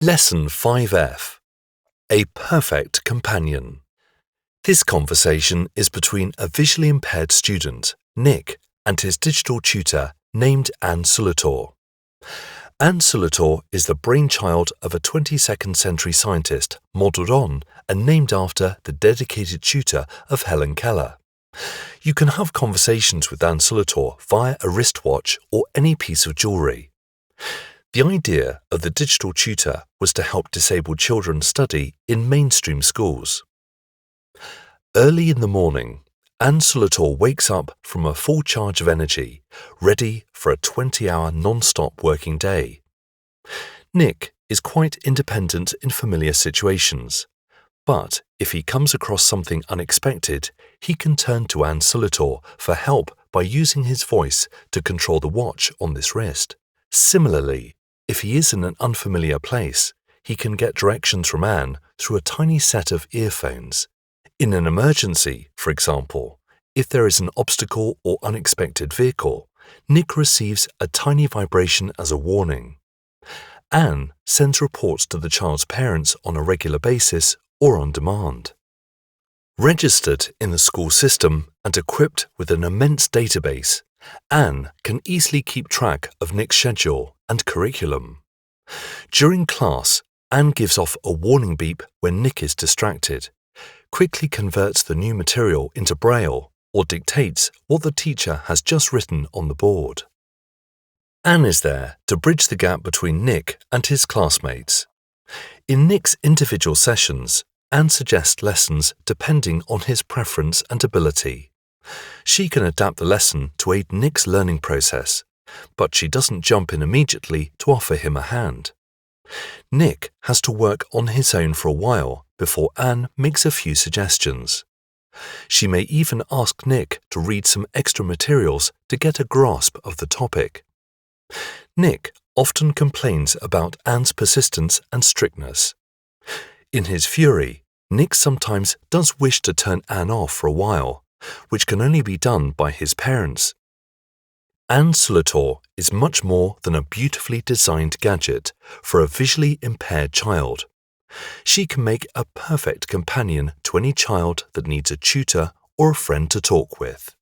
Lesson 5F. A Perfect Companion. This conversation is between a visually impaired student, Nick, and his digital tutor named Anne Sulator. Anne Sulator is the brainchild of a 22nd century scientist modelled on and named after the dedicated tutor of Helen Keller. You can have conversations with Anne Sulator via a wristwatch or any piece of jewellery. The idea of the digital tutor was to help disabled children study in mainstream schools. Early in the morning, Anne Sulator wakes up from a full charge of energy, ready for a 20-hour non-stop working day. Nick is quite independent in familiar situations, but if he comes across something unexpected, he can turn to Anne Sulator for help by using his voice to control the watch on this wrist. Similarly, if he is in an unfamiliar place, he can get directions from Anne through a tiny set of earphones. In an emergency, for example, if there is an obstacle or unexpected vehicle, Nick receives a tiny vibration as a warning. Anne sends reports to the child's parents on a regular basis or on demand. Registered in the school system and equipped with an immense database, Anne can easily keep track of Nick's schedule and curriculum. During class, Anne gives off a warning beep when Nick is distracted, quickly converts the new material into Braille, or dictates what the teacher has just written on the board. Anne is there to bridge the gap between Nick and his classmates. In Nick's individual sessions, Anne suggests lessons depending on his preference and ability. She can adapt the lesson to aid Nick's learning process, but she doesn't jump in immediately to offer him a hand. Nick has to work on his own for a while before Anne makes a few suggestions. She may even ask Nick to read some extra materials to get a grasp of the topic. Nick often complains about Anne's persistence and strictness. In his fury, Nick sometimes does wish to turn Anne off for a while, which can only be done by his parents. Anne Sulator is much more than a beautifully designed gadget for a visually impaired child. She can make a perfect companion to any child that needs a tutor or a friend to talk with.